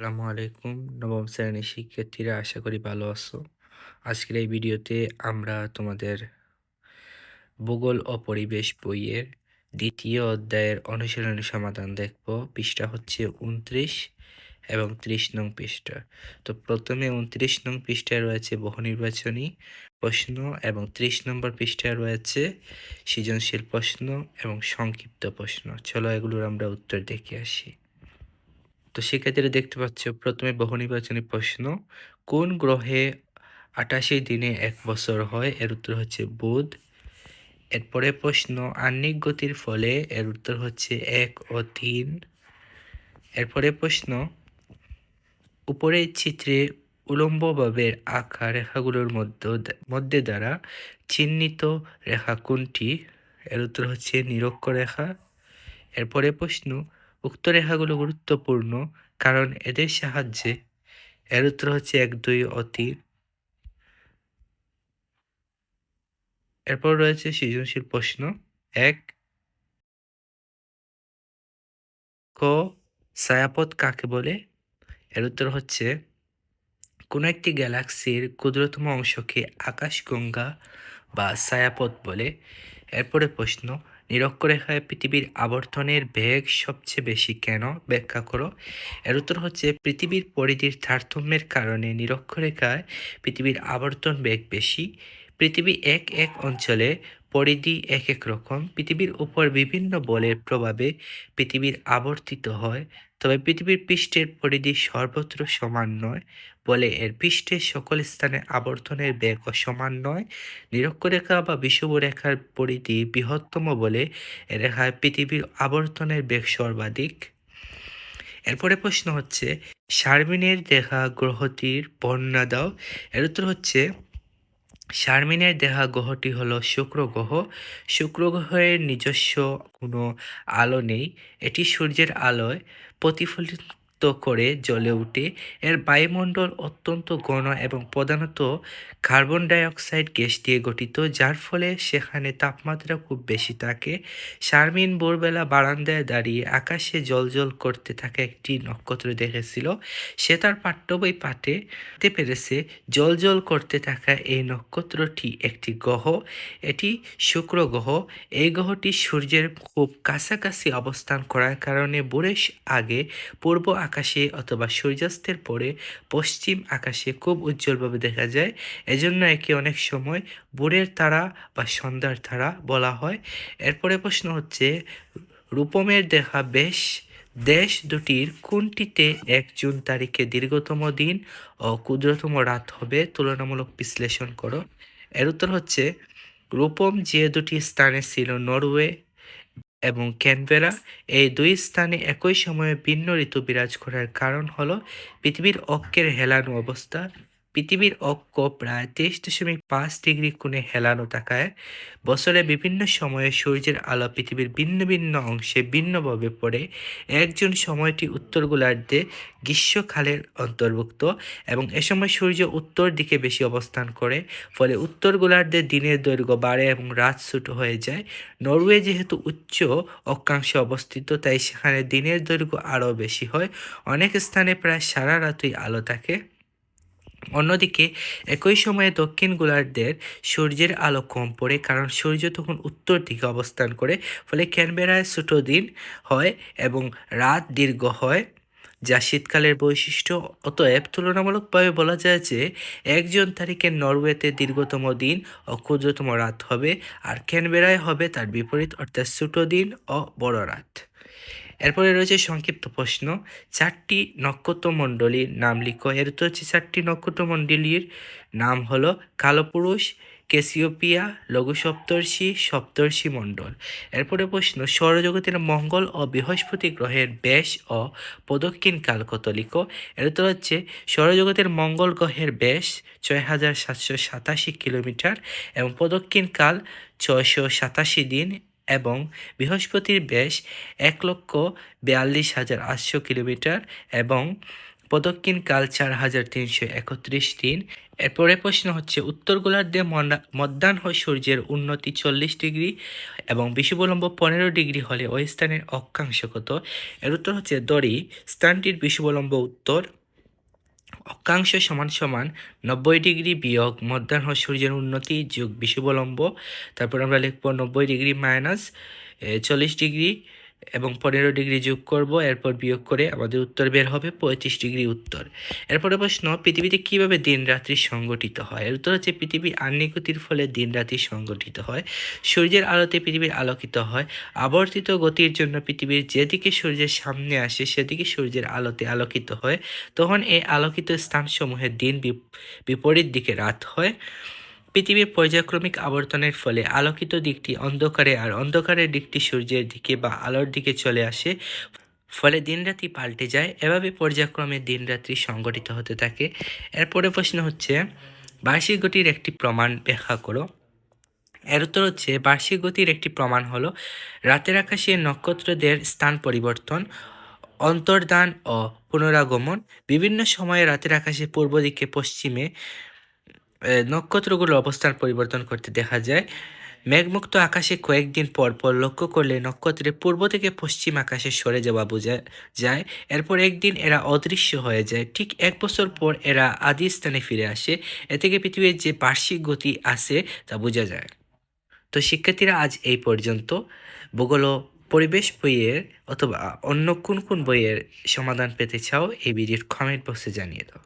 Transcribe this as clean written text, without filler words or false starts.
আসসালামু আলাইকুম। নবম শ্রেণীর শিক্ষার্থীরা, আশা করি ভালো আছো। আজকের এই ভিডিওতে আমরা তোমাদের ভূগোল ও পরিবেশ বইয়ের দ্বিতীয় অধ্যায়ের অনুশীলনী সমাধান দেখব। পৃষ্ঠা হচ্ছে 29 এবং 30 নং পৃষ্ঠা। তো প্রথমে 29 নং পৃষ্ঠায় রয়েছে বহু নির্বাচনী প্রশ্ন এবং 30 নম্বর পৃষ্ঠায় রয়েছে সৃজনশীল প্রশ্ন এবং সংক্ষিপ্ত প্রশ্ন। চলো এগুলোর আমরা উত্তর দেখে আসি। তো শিক্ষার্থীরা দেখতে পাচ্ছ, প্রথমে বহু নির্বাচনী প্রশ্ন, কোন গ্রহে 88 দিনে 1 বছর হয়? এর উত্তর হচ্ছে বুধ। এরপরে প্রশ্ন, আহ্নিক গতির ফলে, এর উত্তর হচ্ছে 1 ও 3। এরপরে প্রশ্ন, উপরের চিত্রে উল্লম্বভাবে আঁকা রেখাগুলোর মধ্যে দ্বারা চিহ্নিত রেখা কোনটি? এর উত্তর হচ্ছে নিরক্ষরেখা। এরপরে প্রশ্ন, উক্ত রেখাগুলো গুরুত্বপূর্ণ কারণ এদের সাহায্যে, এর উত্তর হচ্ছে 1, 2 ও 3। এরপর রয়েছে সৃজনশীল প্রশ্ন। 1, ক, ছায়াপথ কাকে বলে? এর উত্তর হচ্ছে কোনো একটি গ্যালাক্সির ক্ষুদ্রতম অংশকে আকাশগঙ্গা বা ছায়াপথ বলে। এরপরে প্রশ্ন, নিরক্ষরেখায় পৃথিবীর আবর্তনের বেগ সবচেয়ে বেশি কেন? ব্যাখ্যা করো। এর উত্তর হচ্ছে পৃথিবীর পরিধির তারতম্যের কারণে নিরক্ষরেখায় পৃথিবীর আবর্তন বেগ বেশি। পৃথিবী এক এক অঞ্চলে পরিধি এক এক রকম। পৃথিবীর উপর বিভিন্ন বলের প্রভাবে পৃথিবীর আবর্তিত হয়, তবে পৃথিবীর পৃষ্ঠের পরিধি সর্বত্র সমান নয়, বলে এর পৃষ্ঠের সকল স্থানে আবর্তনের বেগও সমান নয়। নিরক্ষরেখা বা বিষুবরেখার পরিধি বৃহত্তম বলে এ রেখায় পৃথিবীর আবর্তনের বেগ সর্বাধিক। এরপরে প্রশ্ন হচ্ছে, শারমিনের দেখা গ্রহটির বর্ণনা দাও। এর উত্তর হচ্ছে শারমিনের দেখা গ্রহটি হলো শুক্র গ্রহ। শুক্র গ্রহের নিজস্ব কোনো আলো নেই, এটি সূর্যের আলোয় প্রতিফলিত করে জ্বলে ওঠে। এর বায়ুমণ্ডল অত্যন্ত ঘন এবং প্রধানত কার্বন ডাই অক্সাইড গ্যাস দিয়ে গঠিত, যার ফলে সেখানে তাপমাত্রা খুব বেশি থাকে। শারমিন ভোরবেলা বারান্দায় দাঁড়িয়ে আকাশে জ্বলজ্বল করতে থাকা একটি নক্ষত্র দেখেছিল। সে তার পাঠ্য বই পাঠতে পেরেছে জ্বলজ্বল করতে থাকা এই নক্ষত্রটি একটি গ্রহ, এটি শুক্র গ্রহ। এই গ্রহটি সূর্যের খুব কাছাকাছি অবস্থান করার কারণে ভোরের আগে পূর্ব আকাশে অথবা সূর্যাস্তের পরে পশ্চিম আকাশে খুব উজ্জ্বলভাবে দেখা যায়। এজন্য একে অনেক সময় ভোরের তারা বা সন্ধ্যার তারা বলা হয়। এরপরে প্রশ্ন হচ্ছে, রূপমের দেখা দেশ দুটির কোনটিতে 1 জুন তারিখে দীর্ঘতম দিন ও ক্ষুদ্রতম রাত হবে? তুলনামূলক বিশ্লেষণ করো। এর উত্তর হচ্ছে রূপম যে দুটি স্থানে ছিল, নরওয়ে এবং ক্যানবেরা, এই দুই স্থানে একই সময়ে ভিন্ন ঋতু বিরাজ করার কারণ হলো পৃথিবীর অক্ষের হেলানো অবস্থা। পৃথিবীর অক্ষ প্রায় 23.5 ডিগ্রি কোণে হেলানো থাকায় বছরে বিভিন্ন সময়ে সূর্যের আলো পৃথিবীর ভিন্ন ভিন্ন অংশে ভিন্নভাবে পড়ে। 1 জুন সময়টি উত্তর গোলার্ধে গ্রীষ্মকালের অন্তর্ভুক্ত এবং এ সময় সূর্য উত্তর দিকে বেশি অবস্থান করে, ফলে উত্তর গোলার্ধে দিনের দৈর্ঘ্য বাড়ে এবং রাত ছোট হয়ে যায়। নরওয়ে যেহেতু উচ্চ অক্ষাংশে অবস্থিত, তাই সেখানে দিনের দৈর্ঘ্য আরও বেশি হয়, অনেক স্থানে প্রায় সারা রাতই আলো থাকে। অন্যদিকে একই সময়ে দক্ষিণ গোলার্ধের সূর্যের আলো কম পড়ে, কারণ সূর্য তখন উত্তর দিকে অবস্থান করে, ফলে ক্যানবেরায় ছোট দিন হয় এবং রাত দীর্ঘ হয়, যা শীতকালের বৈশিষ্ট্য। অতএব তুলনামূলকভাবে বলা যায় যে 1 জুন তারিখে নরওয়েতে দীর্ঘতম দিন ও ক্ষুদ্রতম রাত হবে, আর ক্যানবেরায় হবে তার বিপরীত, অর্থাৎ ছোট দিন ও বড় রাত। এরপরে রয়েছে সংক্ষিপ্ত প্রশ্ন, 4টি নক্ষত্রমণ্ডলীর নাম লিখো। এর তো হচ্ছে 4টি নক্ষত্রমণ্ডলীর নাম হলো কালপুরুষ, ক্যাসিওপিয়া, লঘু সপ্তর্ষি, সপ্তর্ষি মণ্ডল। এরপরে প্রশ্ন, সৌরজগতের মঙ্গল ও বৃহস্পতি গ্রহের ব্যাস ও প্রদক্ষিণ কাল কত লিখো। এর তো হচ্ছে সৌরজগতের মঙ্গল গ্রহের ব্যাস 6787 কিলোমিটার এবং প্রদক্ষিণ কাল 687 দিন, এবং বৃহস্পতির ব্যাস 1,42,800 কিলোমিটার এবং প্রদক্ষিণ কাল ৪,৩৩১ দিন। এরপরের প্রশ্ন হচ্ছে উত্তর গোলার্ধে মধ্যাহ্ন সূর্যের উন্নতি 40 ডিগ্রি এবং বিষুবলম্ব 15 ডিগ্রি হলে ওই স্থানের অক্ষাংশ কত? এর উত্তর হচ্ছে দড়ি স্থানটির বিষুবলম্ব উত্তর অক্ষাংশ সমান সমান 90 ডিগ্রি বিয়োগ মধ্যাহ্ন সূর্যের উন্নতি যোগ বিষুবলম্ব। তারপর আমরা লিখব 90 ডিগ্রি মাইনাস 40 ডিগ্রি এবং 15 ডিগ্রি যোগ করব, এরপর বিয়োগ করে আমাদের উত্তর বের হবে 35 ডিগ্রি উত্তর। এরপরে প্রশ্ন পৃথিবীতে কিভাবে দিন রাত্রি সংগঠিত হয়? এর উত্তর হচ্ছে পৃথিবীর আগ্নেয়গতির ফলে দিন রাত্রি সংগঠিত হয়। সূর্যের আলোতে পৃথিবীর আলোকিত হয়। আবর্তিত গতির জন্য পৃথিবীর যেদিকে সূর্যের সামনে আসে সেদিকে সূর্যের আলোতে আলোকিত হয়, তখন এই আলোকিত স্থানসমূহের দিন বিপরীত দিকে রাত হয়। পৃথিবীর পর্যায়ক্রমিক আবর্তনের ফলে আলোকিত দিকটি অন্ধকারে আর অন্ধকারের দিকটি সূর্যের দিকে বা আলোর দিকে চলে আসে, ফলে দিনরাত্রি পাল্টে যায়। এভাবে পর্যায়ক্রমে দিনরাত্রি সংগঠিত হতে থাকে। এরপরে প্রশ্ন হচ্ছে বার্ষিক গতির একটি প্রমাণ ব্যাখ্যা করো। এর উত্তর হচ্ছে বার্ষিক গতির একটি প্রমাণ হলো রাতের আকাশে নক্ষত্রদের স্থান পরিবর্তন, অন্তর্ধান ও পুনরাগমন। বিভিন্ন সময়ে রাতের আকাশে পূর্ব দিকে পশ্চিমে নক্ষত্রগুলোর অবস্থান পরিবর্তন করতে দেখা যায়। মেঘমুক্ত আকাশে কয়েকদিন পর পর লক্ষ্য করলে নক্ষত্রের পূর্ব থেকে পশ্চিম আকাশে সরে যাওয়া বোঝা যায়। এরপর একদিন এরা অদৃশ্য হয়ে যায়। ঠিক 1 বছর পর এরা আদি স্থানে ফিরে আসে। এ থেকে পৃথিবীর যে বার্ষিক গতি আছে তা বোঝা যায়। তো শিক্ষার্থীরা আজ এই পর্যন্ত। ভূগোল ও পরিবেশ বইয়ের অথবা অন্য কোন কোন বইয়ের সমাধান পেতে চাও এই ভিডিওর কমেন্ট বক্সে জানিয়ে দাও।